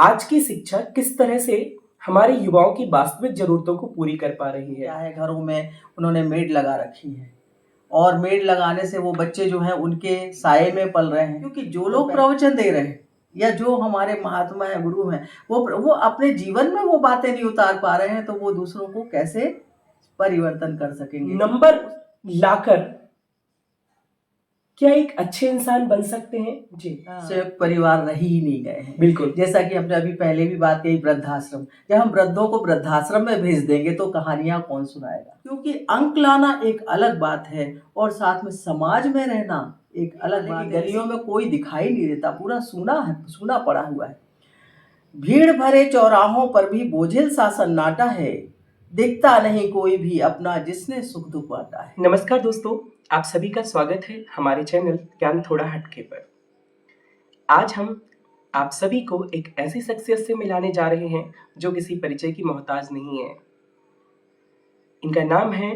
आज की शिक्षा किस तरह से हमारे युवाओं की वास्तविक ज़रूरतों को पूरी कर पा रही क्या है? है, घरों में उन्होंने मेड लगा रखी है और मेड लगाने से वो बच्चे जो हैं उनके साये में पल रहे हैं, क्योंकि जो लोग प्रवचन दे रहे हैं या जो हमारे महात्मा हैं, गुरु हैं, वो अपने जीवन में वो बातें नहीं उतार पा रहे हैं, तो वो दूसरों को कैसे परिवर्तन कर सकेंगे? नंबर लाकर क्या एक अच्छे इंसान बन सकते हैं? जी। संयुक्त परिवार रह ही नहीं गए हैं। बिल्कुल। जैसा कि हमने अभी पहले भी बात कही, वृद्धाश्रम। जब हम वृद्धों को वृद्धाश्रम में भेज देंगे तो कहानियां कौन सुनाएगा? क्योंकि अंक लाना एक अलग बात है और साथ में समाज में रहना एक अलग बात है। गलियों में कोई दिखाई नहीं देता, पूरा सूना है, सूना पड़ा हुआ है। भीड़ भरे चौराहों पर भी बोझिल सा सन्नाटा है, दिखता नहीं कोई भी अपना जिसने सुख दुख बांटा है। नमस्कार दोस्तों, आप सभी का स्वागत है हमारे चैनल ज्ञान थोड़ा हटके पर। आज हम आप सभी को एक ऐसी शख्सियत से मिलाने जा रहे हैं जो किसी परिचय की मोहताज नहीं है। इनका नाम है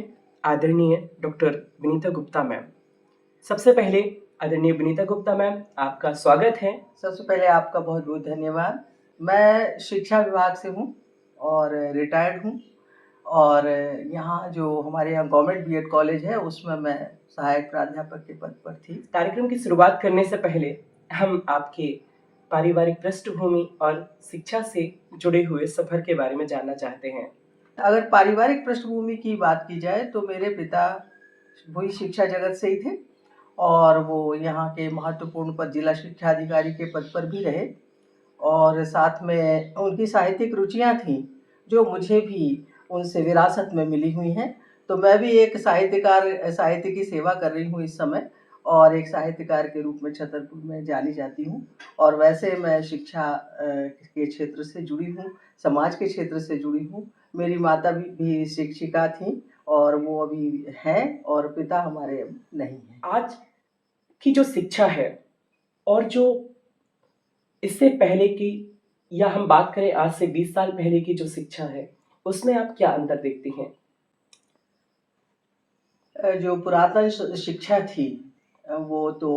आदरणीय डॉक्टर विनीता गुप्ता मैम। सबसे पहले आदरणीय विनीता गुप्ता मैम, आपका स्वागत है। सबसे पहले आपका बहुत बहुत धन्यवाद। मैं शिक्षा विभाग से हूँ और रिटायर्ड हूँ और यहाँ जो हमारे यहाँ गवर्नमेंट बीएड कॉलेज है उसमें मैं सहायक प्राध्यापक के पद पर थी। कार्यक्रम की शुरुआत करने से पहले हम आपके पारिवारिक पृष्ठभूमि और शिक्षा से जुड़े हुए सफर के बारे में जानना चाहते हैं। अगर पारिवारिक पृष्ठभूमि की बात की जाए तो मेरे पिता वही शिक्षा जगत से ही थे और वो यहाँ के महत्वपूर्ण पद जिला शिक्षा अधिकारी के पद पर भी रहे और साथ में उनकी साहित्यिक रुचियाँ थीं जो मुझे भी उनसे विरासत में मिली हुई हैं। तो मैं भी एक साहित्य की सेवा कर रही हूँ इस समय और एक साहित्यकार के रूप में छतरपुर में जानी जाती हूँ। और वैसे मैं शिक्षा के क्षेत्र से जुड़ी हूँ, समाज के क्षेत्र से जुड़ी हूँ। मेरी माता भी शिक्षिका थी और वो अभी हैं और पिता हमारे नहीं हैं। आज की जो शिक्षा है और जो इससे पहले की, या हम बात करें आज से 20 साल पहले की जो शिक्षा है, उसमें आप क्या अंतर देखती हैं? जो पुरातन शिक्षा थी वो तो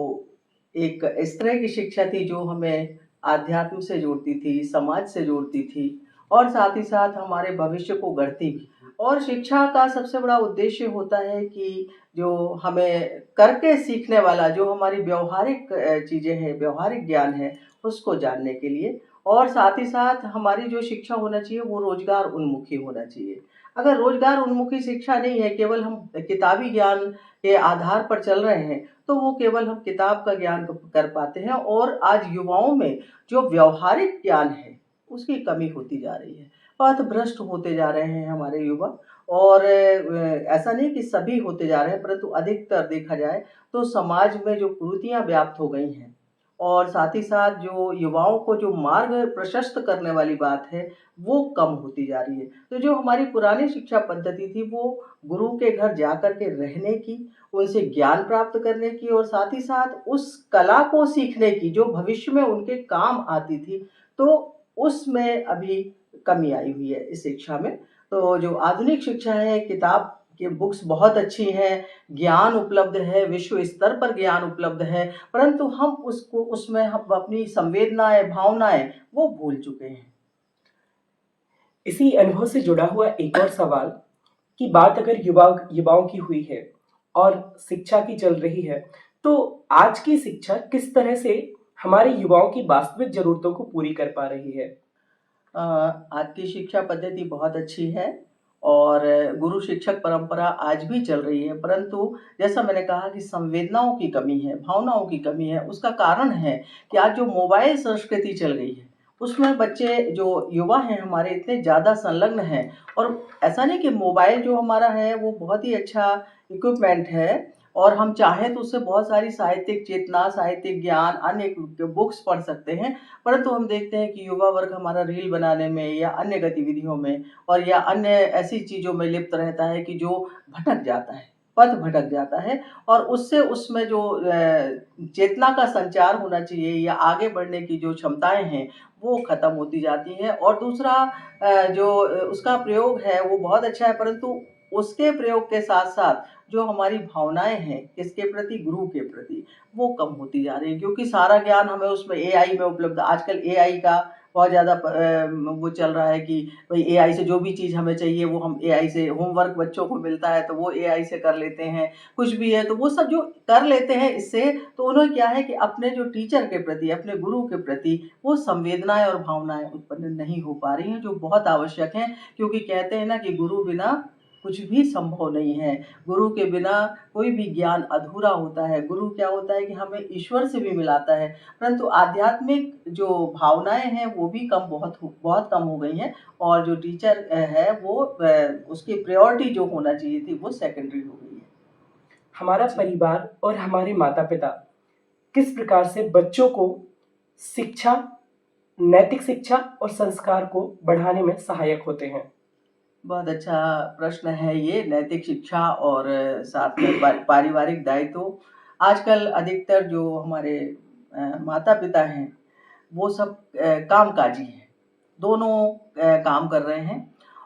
एक इस तरह की शिक्षा थी जो हमें आध्यात्म से जोड़ती थी, समाज से जोड़ती थी और साथ ही साथ हमारे भविष्य को गढ़ती भी। और शिक्षा का सबसे बड़ा उद्देश्य होता है कि जो हमें करके सीखने वाला, जो हमारी व्यवहारिक चीज़ें हैं, व्यवहारिक ज्ञान है, उसको जानने के लिए। और साथ ही साथ हमारी जो शिक्षा होना चाहिए वो रोजगार उन्मुखी होना चाहिए। अगर रोजगार उन्मुखी शिक्षा नहीं है, केवल हम किताबी ज्ञान के आधार पर चल रहे हैं, तो वो केवल हम किताब का ज्ञान कर पाते हैं और आज युवाओं में जो व्यवहारिक ज्ञान है उसकी कमी होती जा रही है। पथभ्रष्ट होते जा रहे हैं हमारे युवा और ऐसा नहीं कि सभी होते जा रहे हैं, परंतु अधिकतर देखा जाए तो समाज में जो कुरीतियां व्याप्त हो गई हैं और साथ ही साथ जो युवाओं को जो मार्ग प्रशस्त करने वाली बात है वो कम होती जा रही है। तो जो हमारी पुरानी शिक्षा पद्धति थी वो गुरु के घर जाकर के रहने की, उनसे ज्ञान प्राप्त करने की और साथ ही साथ उस कला को सीखने की जो भविष्य में उनके काम आती थी, तो उसमें अभी कमी आई हुई है इस शिक्षा में। तो जो आधुनिक शिक्षा है, किताब की बुक्स बहुत अच्छी हैं, ज्ञान उपलब्ध है, विश्व स्तर पर ज्ञान उपलब्ध है, परंतु हम उसमें हम अपनी संवेदनाएं, भावनाएं वो भूल चुके हैं। इसी अनुभव से जुड़ा हुआ एक और सवाल की बात अगर युवाओं की हुई है और शिक्षा की चल रही है, तो आज की शिक्षा किस तरह से हमारे युवाओं की वास्तविक जरूरतों को पूरी कर पा रही है? आज की शिक्षा पद्धति बहुत अच्छी है और गुरु शिक्षक परंपरा आज भी चल रही है, परंतु जैसा मैंने कहा कि संवेदनाओं की कमी है, भावनाओं की कमी है। उसका कारण है कि आज जो मोबाइल संस्कृति चल गई है उसमें बच्चे जो युवा हैं हमारे इतने ज़्यादा संलग्न हैं। और ऐसा नहीं कि मोबाइल जो हमारा है वो बहुत ही अच्छा इक्विपमेंट है और हम चाहें तो उससे बहुत सारी साहित्यिक चेतना, साहित्यिक ज्ञान, अन्य बुक्स पढ़ सकते हैं, परंतु हम देखते हैं कि युवा वर्ग हमारा रील बनाने में या अन्य गतिविधियों में और या अन्य ऐसी चीज़ों में लिप्त रहता है कि जो भटक जाता है, पथ भटक जाता है और उससे उसमें जो चेतना का संचार होना चाहिए या आगे बढ़ने की जो क्षमताएं हैं वो खत्म होती जाती हैं। और दूसरा जो उसका प्रयोग है वो बहुत अच्छा है, परंतु उसके प्रयोग के साथ साथ जो हमारी भावनाएं हैं किसके प्रति, गुरु के प्रति, वो कम होती जा रही है। क्योंकि सारा ज्ञान हमें उसमें एआई में उपलब्ध, आजकल एआई का बहुत ज़्यादा वो चल रहा है कि भाई एआई से जो भी चीज़ हमें चाहिए वो हम एआई से, होमवर्क बच्चों को मिलता है तो वो एआई से कर लेते हैं, कुछ भी है तो वो सब जो कर लेते हैं इससे, तो उन्हें क्या है कि अपने जो टीचर के प्रति, अपने गुरु के प्रति वो संवेदनाएँ और भावनाएँ उत्पन्न नहीं हो पा रही हैं, जो बहुत आवश्यक हैं। क्योंकि कहते हैं ना कि गुरु बिना कुछ भी संभव नहीं है। गुरु के बिना कोई भी ज्ञान अधूरा होता है। गुरु क्या होता है कि हमें ईश्वर से भी मिलाता है, परंतु आध्यात्मिक जो भावनाएँ हैं वो भी बहुत कम हो गई हैं, और जो टीचर है वो उसकी प्रायोरिटी जो होना चाहिए थी वो सेकेंडरी हो गई है। हमारा जी। परिवार और हमारे माता-पिता किस प्रकार से बच्चों को शिक्षा, नैतिक शिक्षा और संस्कार को बढ़ाने में सहायक होते हैं? बहुत अच्छा प्रश्न है ये, नैतिक शिक्षा और साथ में पारिवारिक दायित्व। आजकल अधिकतर जो हमारे माता-पिता हैं, वो सब कामकाजी हैं। दोनों काम कर रहे हैं,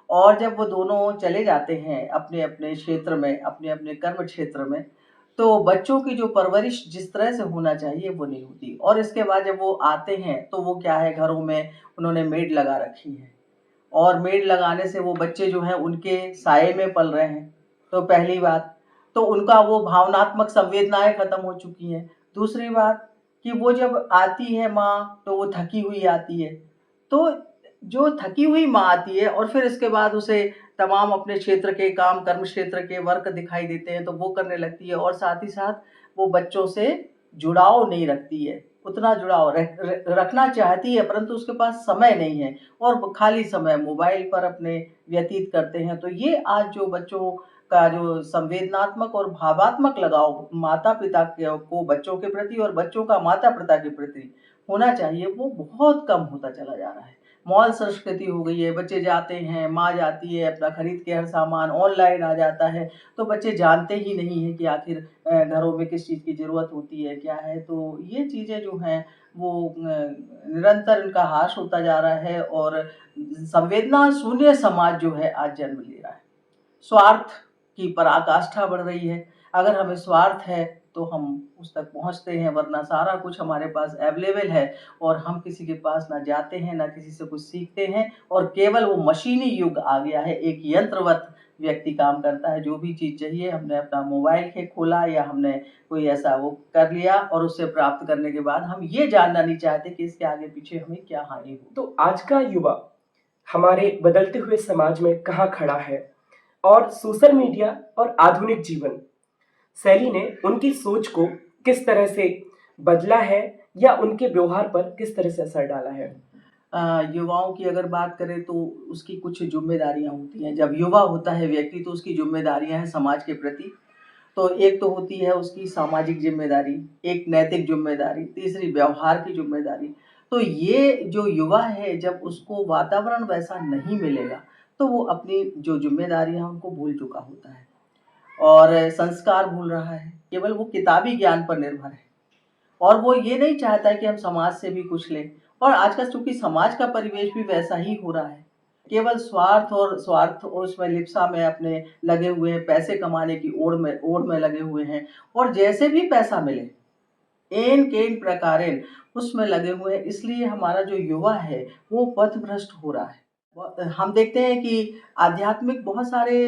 और जब वो दोनों चले जाते हैं अपने-अपने क्षेत्र में, अपने-अपने कर्म क्षेत्र में, तो बच्चों की जो परवरिश जिस तरह से होना चाहिए वो नहीं होती। और इसके बाद जब वो आते हैं तो वो क्या है, घरों में उन्होंने मेड लगा रखी है, और मेड लगाने से वो बच्चे जो हैं उनके साये में पल रहे हैं। तो पहली बात, तो उनका वो भावनात्मक संवेदनाएँ खत्म हो चुकी हैं। दूसरी बात कि वो जब आती है माँ, तो वो थकी हुई आती है। तो जो थकी हुई माँ आती है और फिर इसके बाद उसे तमाम अपने क्षेत्र के काम, कर्म क्षेत्र के वर्क दिखाई देते हैं, तो वो करने लगती है, और साथ ही साथ वो बच्चों से जुड़ाव नहीं रखती है। उतना जुड़ाव रखना चाहती है, परंतु उसके पास समय नहीं है, और वो खाली समय मोबाइल पर अपने व्यतीत करते हैं। तो ये आज जो बच्चों का जो संवेदनात्मक और भावात्मक लगाव माता-पिता के को बच्चों के प्रति और बच्चों का माता-पिता के प्रति होना चाहिए, वो बहुत कम होता चला जा रहा है। मॉल संस्कृति हो गई है, बच्चे जाते हैं, माँ जाती है, अपना खरीद के हर सामान ऑनलाइन आ जाता है, तो बच्चे जानते ही नहीं हैं कि आखिर घरों में किस चीज़ की ज़रूरत होती है, क्या है। तो ये चीज़ें जो हैं वो निरंतर इनका ह्रास होता जा रहा है, और संवेदना शून्य समाज जो है आज जन्म ले रहा है। स्वार्थ की पराकाष्ठा बढ़ रही है। अगर हमें स्वार्थ है तो हम उस तक पहुँचते हैं, वरना सारा कुछ हमारे पास अवेलेबल है, और हम किसी के पास ना जाते हैं, ना किसी से कुछ सीखते हैं, और केवल वो मशीनी युग आ गया है। एक यंत्रवत व्यक्ति काम करता है, जो भी चीज़ चाहिए हमने अपना मोबाइल खोला या हमने कोई ऐसा वो कर लिया, और उससे प्राप्त करने के बाद हम ये जानना नहीं चाहते कि इसके आगे पीछे हमें क्या हानि हो। तो आज का युवा हमारे बदलते हुए समाज में कहाँ खड़ा है, और सोशल मीडिया और आधुनिक जीवन शैली ने उनकी सोच को किस तरह से बदला है, या उनके व्यवहार पर किस तरह से असर डाला है? युवाओं की अगर बात करें तो उसकी कुछ ज़िम्मेदारियाँ होती हैं। जब युवा होता है व्यक्ति तो उसकी ज़िम्मेदारियाँ हैं समाज के प्रति। तो एक तो होती है उसकी सामाजिक ज़िम्मेदारी, एक नैतिक ज़िम्मेदारी, तीसरी व्यवहार की ज़िम्मेदारी। तो ये जो युवा है जब उसको वातावरण वैसा नहीं मिलेगा, तो वो अपनी जो ज़िम्मेदारियाँ उनको भूल चुका होता है, और संस्कार भूल रहा है। केवल वो किताबी ज्ञान पर निर्भर है, और वो ये नहीं चाहता है कि हम समाज से भी कुछ लें। और आजकल चूँकि समाज का परिवेश भी वैसा ही हो रहा है, केवल स्वार्थ और उसमें लिप्सा में अपने लगे हुए हैं, पैसे कमाने की ओड़ में लगे हुए हैं, और जैसे भी पैसा मिले, एन-केन प्रकारेण उसमें लगे हुए हैं। इसलिए हमारा जो युवा है, वो पथभ्रष्ट हो रहा है। हम देखते हैं कि आध्यात्मिक बहुत सारे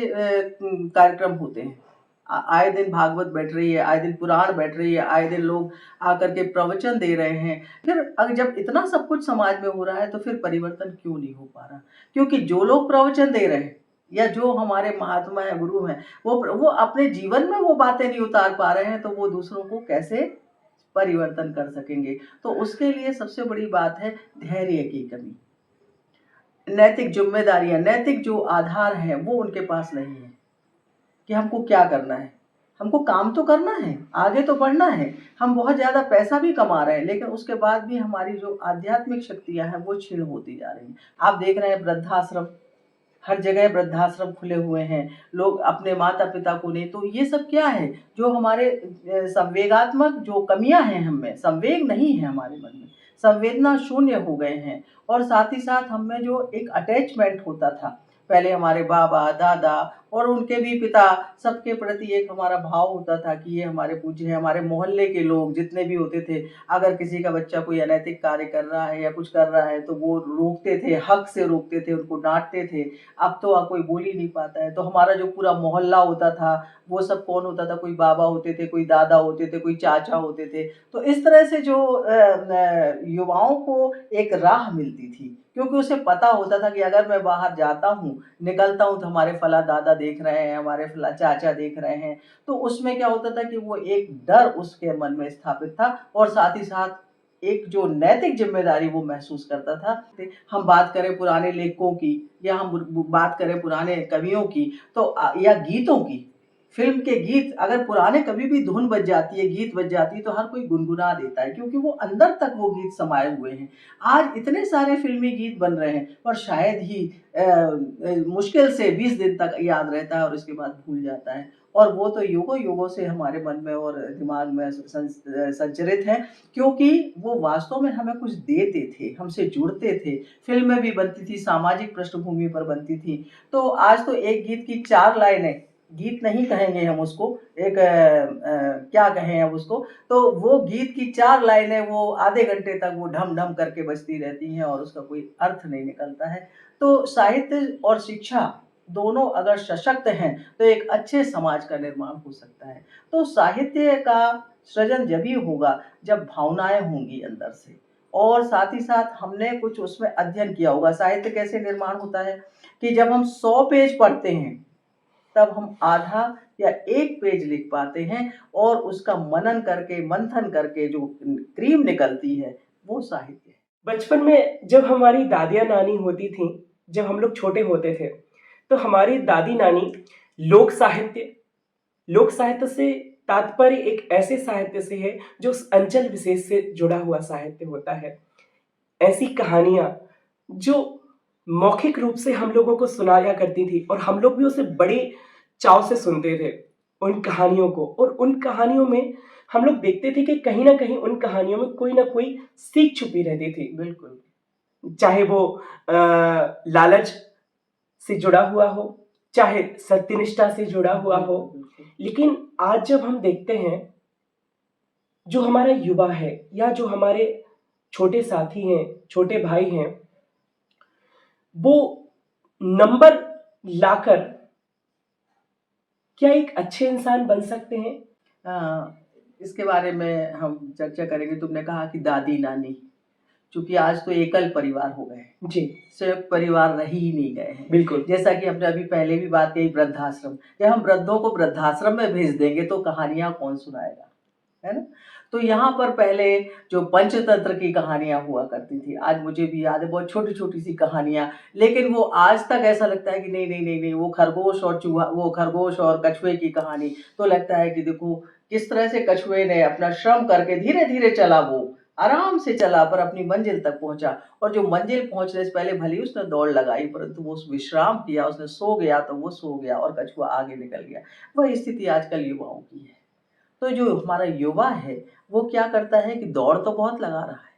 कार्यक्रम होते हैं। आए दिन भागवत बैठ रही है, आए दिन पुराण बैठ रही है, आए दिन लोग आकर के प्रवचन दे रहे हैं। फिर जब इतना सब कुछ समाज में हो रहा है, तो फिर परिवर्तन क्यों नहीं हो पा रहा? क्योंकि जो लोग प्रवचन दे रहे हैं, या जो हमारे महात्मा हैं, गुरु हैं, वो अपने जीवन में वो बातें नहीं उतार पा रहे हैं, तो वो दूसरों को कैसे परिवर्तन कर सकेंगे? तो उसके लिए सबसे बड़ी बात है धैर्य की कमी। नैतिक ज़िम्मेदारियाँ, नैतिक जो आधार है वो उनके पास नहीं है कि हमको क्या करना है। हमको काम तो करना है, आगे तो बढ़ना है। हम बहुत ज़्यादा पैसा भी कमा रहे हैं, लेकिन उसके बाद भी हमारी जो आध्यात्मिक शक्तियाँ हैं वो क्षीण होती जा रही हैं। आप देख रहे हैं वृद्धाश्रम, हर जगह वृद्धाश्रम खुले हुए हैं, लोग अपने माता-पिता को नहीं। तो ये सब क्या है? जो हमारे संवेगात्मक जो कमियाँ हैं हम में, संवेग नहीं है हमारे मन में, संवेदना शून्य हो गए हैं, और साथ ही साथ हम में जो एक अटैचमेंट होता था, पहले हमारे बाबा, दादा और उनके भी पिता, सबके प्रति एक हमारा भाव होता था कि ये हमारे पूज्य हैं। हमारे मोहल्ले के लोग जितने भी होते थे, अगर किसी का बच्चा कोई अनैतिक कार्य कर रहा है या कुछ कर रहा है तो वो रोकते थे, हक से रोकते थे, उनको डांटते थे। अब तो कोई बोल ही नहीं पाता है। तो हमारा जो पूरा मोहल्ला होता था, वो सब कौन होता था, कोई बाबा होते थे, कोई दादा होते थे, कोई चाचा होते थे। तो इस तरह से जो युवाओं को एक राह मिलती थी, क्योंकि उसे पता होता था कि अगर मैं बाहर जाता हूँ, निकलता हूँ, तो हमारे फला दादा देख रहे हैं, हमारे फला चाचा देख रहे हैं। तो उसमें क्या होता था कि वो एक डर उसके मन में स्थापित था, और साथ ही साथ एक जो नैतिक जिम्मेदारी वो महसूस करता था। हम बात करें पुराने लेखकों की, या हम बात करें पुराने कवियों की, तो या गीतों की, फिल्म के गीत, अगर पुराने कभी भी धुन बज जाती है, गीत बज जाती है, तो हर कोई गुनगुना देता है, क्योंकि वो अंदर तक वो गीत समाये हुए हैं। आज इतने सारे फिल्मी गीत बन रहे हैं, पर शायद ही मुश्किल से 20 दिन तक याद रहता है और उसके बाद भूल जाता है। और वो तो युगों युगों से हमारे मन में और दिमाग में संचरित हैं, क्योंकि वो वास्तव में हमें कुछ देते थे, हमसे जुड़ते थे। फिल्में भी बनती थी, सामाजिक पृष्ठभूमि पर बनती थी। तो आज तो एक गीत की 4 लाइनें, गीत नहीं कहेंगे हम उसको, एक क्या कहें अब उसको, तो वो गीत की 4 लाइनें वो आधे घंटे तक वो ढम ढम करके बजती रहती हैं और उसका कोई अर्थ नहीं निकलता है। तो साहित्य और शिक्षा दोनों अगर सशक्त हैं, तो एक अच्छे समाज का निर्माण हो सकता है। तो साहित्य का सृजन जब ही होगा जब भावनाएं होंगी अंदर से, और साथ ही साथ हमने कुछ उसमें अध्ययन किया होगा। साहित्य कैसे निर्माण होता है कि जब हम 100 पेज पढ़ते हैं, तब हम आधा या 1 पेज लिख पाते हैं, और उसका मनन करके, मंथन करके जो क्रीम निकलती है, वो साहित्य है। बचपन में जब हमारी दादियाँ नानी होती थीं, जब हम लोग छोटे होते थे, तो हमारी दादी नानी लोक साहित्य से तात्पर्य एक ऐसे साहित्य से है जो उस अंचल विशेष से जुड़ा हुआ साहित्य होता है। ऐसी कहानियाँ जो मौखिक रूप से हम लोगों को सुनाया करती थी, और हम लोग भी उसे बड़े चाव से सुनते थे उन कहानियों को। और उन कहानियों में हम लोग देखते थे कि कहीं ना कहीं उन कहानियों में कोई ना कोई सीख छुपी रहती थी। बिल्कुल। चाहे वो लालच से जुड़ा हुआ हो, चाहे सत्यनिष्ठा से जुड़ा हुआ हो। लेकिन आज जब हम देखते हैं, जो हमारा युवा है या जो हमारे छोटे साथी हैं, छोटे भाई हैं, वो नंबर लाकर क्या एक अच्छे इंसान बन सकते हैं? इसके बारे में हम चर्चा करेंगे। तुमने कहा कि दादी नानी, चूंकि आज तो एकल परिवार हो गए जी, संयुक्त परिवार रह ही नहीं गए हैं। बिल्कुल। जैसा कि हमने अभी पहले भी बात कही, वृद्धाश्रम, जब हम वृद्धों को वृद्धाश्रम में भेज देंगे तो कहानियां कौन सुनाएगा, है ना। तो यहाँ पर पहले जो पंचतंत्र की कहानियां हुआ करती थी, आज मुझे भी याद है, बहुत छोटी छोटी सी कहानियां, लेकिन वो आज तक ऐसा लगता है कि नहीं नहीं नहीं नहीं, वो खरगोश और चूहा, वो खरगोश और कछुए की कहानी, तो लगता है कि देखो किस तरह से कछुए ने अपना श्रम करके धीरे धीरे चला, वो आराम से चला पर अपनी मंजिल तक पहुंचा। और जो मंजिल पहुंचने से पहले भले ही उसने दौड़ लगाई, परंतु वो विश्राम किया, उसने सो गया तो वो सो गया और कछुआ आगे निकल गया। वह स्थिति आजकल युवाओं की है। तो जो हमारा युवा है वो क्या करता है कि दौड़ तो बहुत लगा रहा है,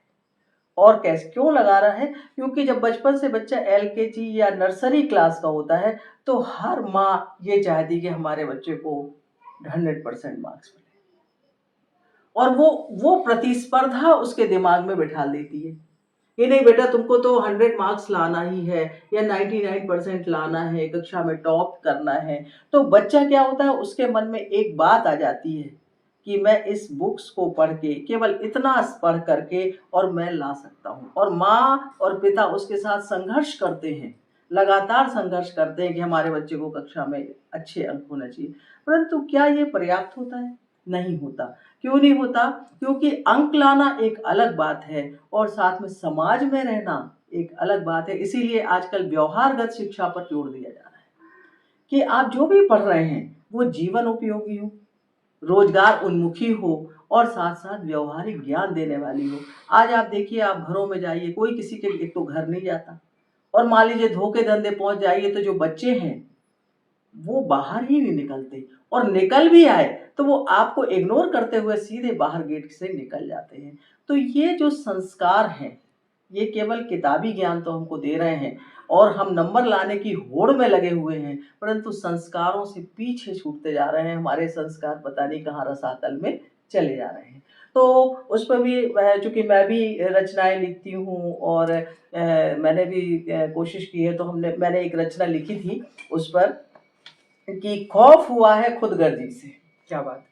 और कैसे क्यों लगा रहा है, क्योंकि जब बचपन से बच्चा एलकेजी या नर्सरी क्लास का होता है, तो हर माँ ये चाहती कि हमारे बच्चे को 100% मार्क्स मिले, और वो प्रतिस्पर्धा उसके दिमाग में बिठा देती है कि नहीं बेटा, तुमको तो 100 मार्क्स लाना ही है, या 99% लाना है, कक्षा में टॉप करना है। तो बच्चा क्या होता है, उसके मन में एक बात आ जाती है कि मैं इस बुक्स को पढ़ के, केवल इतना पढ़ करके और मैं ला सकता हूँ। और माँ और पिता उसके साथ संघर्ष करते हैं, लगातार संघर्ष करते हैं कि हमारे बच्चे को कक्षा में अच्छे अंक होना चाहिए। परंतु क्या ये पर्याप्त होता है? नहीं होता। क्यों नहीं होता? क्योंकि अंक लाना एक अलग बात है और साथ में समाज में रहना एक अलग बात है। इसीलिए आजकल व्यवहारगत शिक्षा पर जोर दिया जा रहा है कि आप जो भी पढ़ रहे हैं वो जीवन उपयोगी हो, रोजगार उन्मुखी हो, और साथ साथ व्यवहारिक ज्ञान देने वाली हो। आज आप देखिए, आप घरों में जाइए, कोई किसी के एक तो घर नहीं जाता, और मान लीजिए धोखे धंधे पहुंच जाइए तो जो बच्चे हैं वो बाहर ही नहीं निकलते, और निकल भी आए तो वो आपको इग्नोर करते हुए सीधे बाहर गेट से निकल जाते हैं। तो ये जो संस्कार हैं, ये केवल किताबी ज्ञान तो हमको दे रहे हैं और हम नंबर लाने की होड़ में लगे हुए हैं, परंतु संस्कारों से पीछे छूटते जा रहे हैं। हमारे संस्कार पता नहीं कहाँ रसातल में चले जा रहे हैं। तो उस पर भी चूँकि मैं भी रचनाएँ लिखती हूँ और मैंने भी कोशिश की है, तो मैंने एक रचना लिखी थी उस पर कि खौफ हुआ है खुदगर्जी से। क्या बात।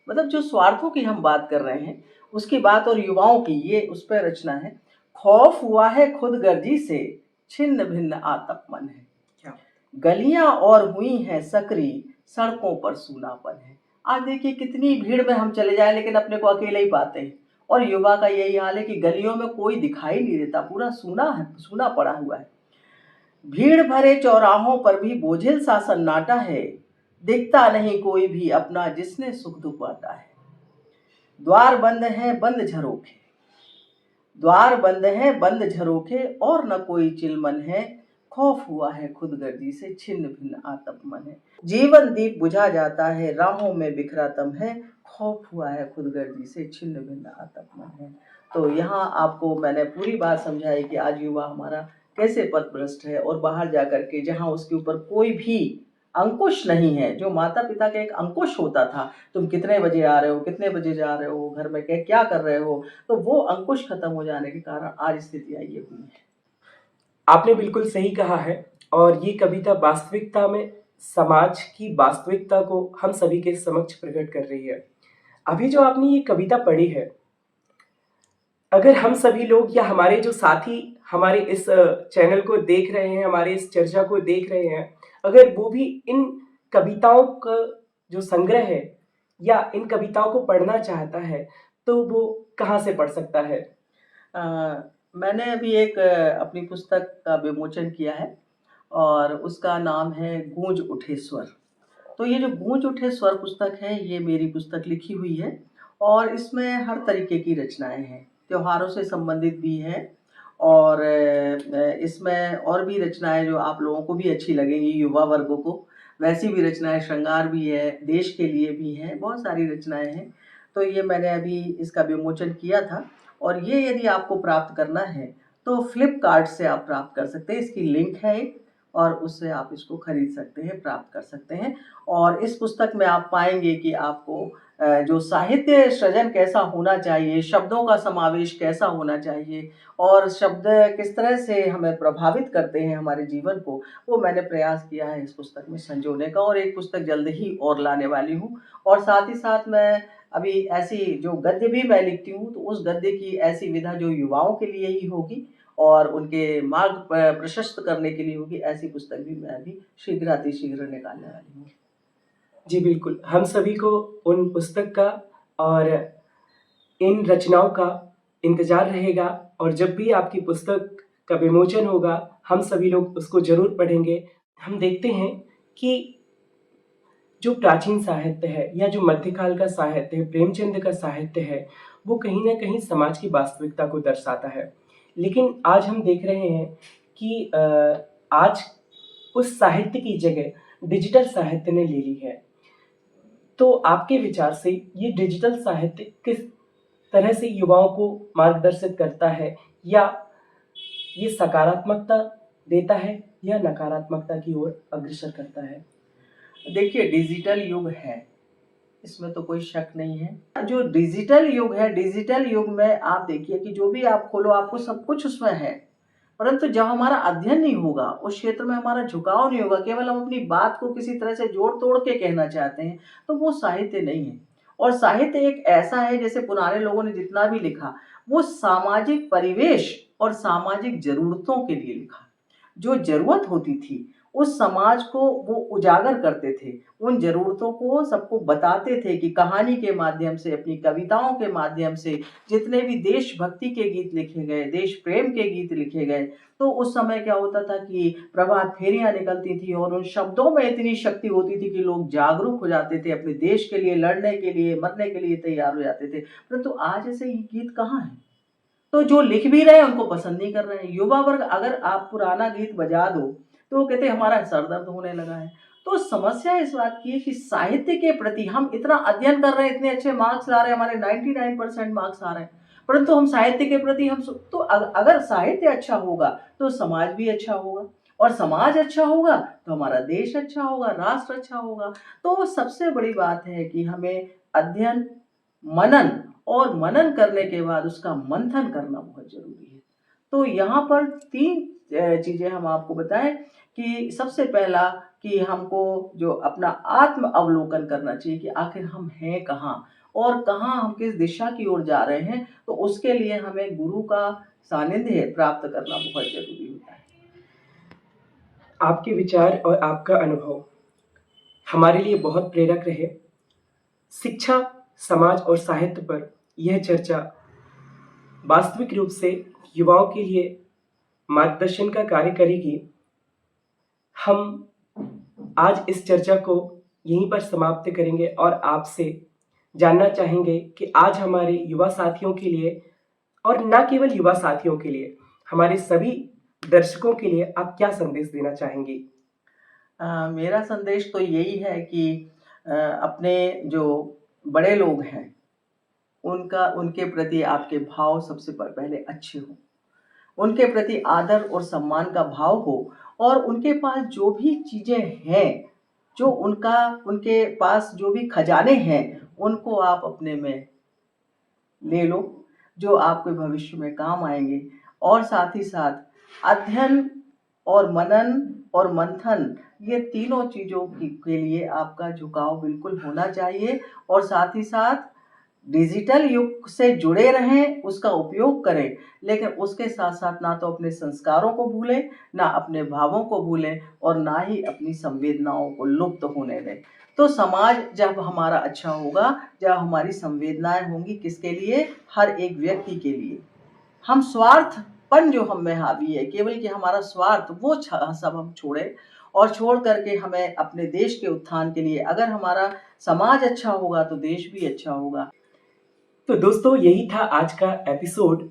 मतलब जो स्वार्थों की हम बात कर रहे हैं उसकी बात, और युवाओं की, ये उस पर रचना है। खौफ हुआ है खुदगर्जी से, छिन्न भिन्न आतपमन है। क्या गलियां और हुई हैं सकरी, सड़कों पर सूनापन है। आज देखिए कितनी भीड़ में हम चले जाएं लेकिन अपने को अकेले ही पाते हैं। और युवा का यही हाल है कि गलियों में कोई दिखाई नहीं देता, पूरा सूना है, सूना पड़ा हुआ है। भीड़ भरे चौराहों पर भी बोझिल सा सन्नाटा है, दिखता नहीं कोई भी अपना जिसने सुख दुख बांटा है। द्वार बंद है बंद झरोखे, द्वार बंद है बंद झरोखे, और न कोई चिलमन है। खौफ हुआ है खुदगर्जी से, छिन्न भिन्न आतपमन है। जीवन दीप बुझा जाता है, राहों में बिखरा तम है। खौफ हुआ है खुदगर्जी से, छिन्न भिन्न आतपमन है। तो यहाँ आपको मैंने पूरी बात समझाई कि आज युवा हमारा कैसे पथभ्रष्ट है, और बाहर जाकर के जहाँ उसके ऊपर कोई भी अंकुश नहीं है, जो माता पिता का एक अंकुश होता था, तुम कितने बजे आ रहे हो, कितने बजे जा रहे हो, घर में क्या कर रहे हो, तो वो अंकुश खत्म हो जाने के कारण आज स्थितियां ये हुई है। आपने बिल्कुल सही कहा है। और ये कविता वास्तविकता में समाज की वास्तविकता को हम सभी के समक्ष प्रकट कर रही है। अभी जो आपने ये कविता पढ़ी है, अगर हम सभी लोग या हमारे जो साथी हमारे इस चैनल को देख रहे हैं, हमारे इस चर्चा को देख रहे हैं, अगर वो भी इन कविताओं का जो संग्रह है या इन कविताओं को पढ़ना चाहता है, तो वो कहाँ से पढ़ सकता है? मैंने अभी एक अपनी पुस्तक का विमोचन किया है और उसका नाम है गूंज उठे स्वर। तो ये जो गूंज उठे स्वर पुस्तक है, ये मेरी पुस्तक लिखी हुई है और इसमें हर तरीके की रचनाएं हैं, त्योहारों से संबंधित भी हैं और इसमें और भी रचनाएं जो आप लोगों को भी अच्छी लगेंगी, युवा वर्गों को। वैसी भी रचनाएं, श्रृंगार भी है, देश के लिए भी हैं, बहुत सारी रचनाएं हैं। तो ये मैंने अभी इसका विमोचन किया था और ये यदि आपको प्राप्त करना है तो फ्लिपकार्ट से आप प्राप्त कर सकते हैं। इसकी लिंक है एक, और उससे आप इसको खरीद सकते हैं, प्राप्त कर सकते हैं। और इस पुस्तक में आप पाएंगे कि आपको जो साहित्य सृजन कैसा होना चाहिए, शब्दों का समावेश कैसा होना चाहिए और शब्द किस तरह से हमें प्रभावित करते हैं हमारे जीवन को, वो मैंने प्रयास किया है इस पुस्तक में संजोने का। और एक पुस्तक जल्द ही और लाने वाली हूँ। और साथ ही साथ मैं अभी ऐसी जो गद्य भी मैं लिखती हूँ, तो उस गद्य की ऐसी विधा जो युवाओं के लिए ही होगी और उनके मार्ग प्रशस्त करने के लिए होगी, ऐसी पुस्तक भी मैं अभी शीघ्र निकालने वाली हूँ। जी बिल्कुल, हम सभी को उन पुस्तक का और इन रचनाओं का इंतजार रहेगा, और जब भी आपकी पुस्तक का विमोचन होगा, हम सभी लोग उसको जरूर पढ़ेंगे। हम देखते हैं कि जो प्राचीन साहित्य है या जो मध्यकाल का साहित्य है, प्रेमचंद का साहित्य है, वो कहीं ना कहीं समाज की वास्तविकता को दर्शाता है। लेकिन आज हम देख रहे हैं कि आज उस साहित्य की जगह डिजिटल साहित्य ने ले ली है। तो आपके विचार से ये डिजिटल साहित्य किस तरह से युवाओं को मार्गदर्शित करता है, या ये सकारात्मकता देता है या नकारात्मकता की ओर अग्रसर करता है? देखिए, डिजिटल युग है, इसमें तो कोई शक नहीं है। जो डिजिटल युग है, डिजिटल युग में आप देखिए कि जो भी आप खोलो आपको सब कुछ उसमें है, परंतु जब हमारा अध्ययन नहीं होगा, उस क्षेत्र में हमारा झुकाव नहीं होगा, केवल हम अपनी बात को किसी तरह से जोड़ तोड़ के कहना चाहते हैं, तो वो साहित्य नहीं है। और साहित्य एक ऐसा है, जैसे पुराने लोगों ने जितना भी लिखा, वो सामाजिक परिवेश और सामाजिक जरूरतों के लिए लिखा। जो जरूरत होती थी उस समाज को वो उजागर करते थे, उन जरूरतों को सबको बताते थे कि कहानी के माध्यम से, अपनी कविताओं के माध्यम से, जितने भी देशभक्ति के गीत लिखे गए, देश प्रेम के गीत लिखे गए, तो उस समय क्या होता था कि प्रभात फेरियां निकलती थी और उन शब्दों में इतनी शक्ति होती थी कि लोग जागरूक हो जाते थे, अपने देश के लिए लड़ने के लिए, मरने के लिए तैयार हो जाते थे। परंतु आज ऐसे गीत कहाँ हैं? तो जो लिख भी रहे हैं उनको पसंद नहीं कर रहे हैं। युवा वर्ग, अगर आप पुराना गीत बजा दो तो वो कहते हैं हमारा सर दर्द होने लगा है। तो समस्या इस बात की है कि साहित्य के प्रति हम इतना अध्ययन कर रहे हैं, इतने अच्छे मार्क्स ला रहे हैं, हमारे 99% मार्क्स आ रहे हैं, परंतु हम साहित्य के प्रति तो अगर साहित्य अच्छा होगा तो समाज भी अच्छा होगा, और समाज अच्छा होगा तो हमारा देश अच्छा होगा, राष्ट्र अच्छा होगा। तो सबसे बड़ी बात है कि हमें अध्ययन, मनन और मनन करने के बाद उसका मंथन करना बहुत जरूरी है। तो यहाँ पर 3 चीजें हम आपको बताएं कि सबसे पहला कि हमको जो अपना आत्म अवलोकन करना चाहिए कि आखिर हम हैं कहाँ और कहाँ हम किस दिशा की ओर जा रहे हैं। तो उसके लिए हमें गुरु का सानिध्य प्राप्त करना बहुत जरूरी होता है। आपके विचार और आपका अनुभव हमारे लिए बहुत प्रेरक रहे। शिक्षा, समाज और साहित्य पर यह चर्चा वास्तविक रूप से युवाओं के लिए मार्गदर्शन का कार्य करेगी। हम आज इस चर्चा को यहीं पर समाप्त करेंगे और आपसे जानना चाहेंगे कि आज हमारे युवा साथियों के लिए, और न केवल युवा साथियों के लिए, हमारे सभी दर्शकों के लिए आप क्या संदेश देना चाहेंगे? मेरा संदेश तो यही है कि अपने जो बड़े लोग हैं उनके प्रति आपके भाव सबसे पहले अच्छे हों, उनके प्रति आदर और सम्मान का भाव हो, और उनके पास जो भी चीजें हैं, जो उनके पास जो भी खजाने हैं, उनको आप अपने में ले लो, जो आपके भविष्य में काम आएंगे। और साथ ही साथ अध्ययन और मनन और मंथन, ये तीनों चीजों के लिए आपका झुकाव बिल्कुल होना चाहिए। और साथ ही साथ डिजिटल युग से जुड़े रहें, उसका उपयोग करें, लेकिन उसके साथ साथ ना तो अपने संस्कारों को भूलें, ना अपने भावों को भूलें, और ना ही अपनी संवेदनाओं को लुप्त होने दें। तो समाज जब हमारा अच्छा होगा, जब हमारी संवेदनाएं होंगी, किसके लिए? हर एक व्यक्ति के लिए। हम स्वार्थपन जो हम में हावी है, केवल कि हमारा स्वार्थ, वो सब हम छोड़ें, और छोड़ करके हमें अपने देश के उत्थान के लिए, अगर हमारा समाज अच्छा होगा तो देश भी अच्छा होगा। तो दोस्तों, यही था आज का एपिसोड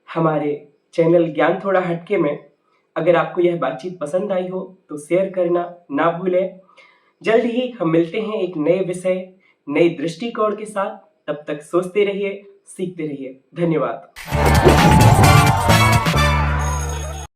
हमारे चैनल ज्ञान थोड़ा हटके में। अगर आपको यह बातचीत पसंद आई हो तो शेयर करना ना भूलें। जल्द ही हम मिलते हैं एक नए विषय, नए दृष्टिकोण के साथ। तब तक सोचते रहिए, सीखते रहिए। धन्यवाद।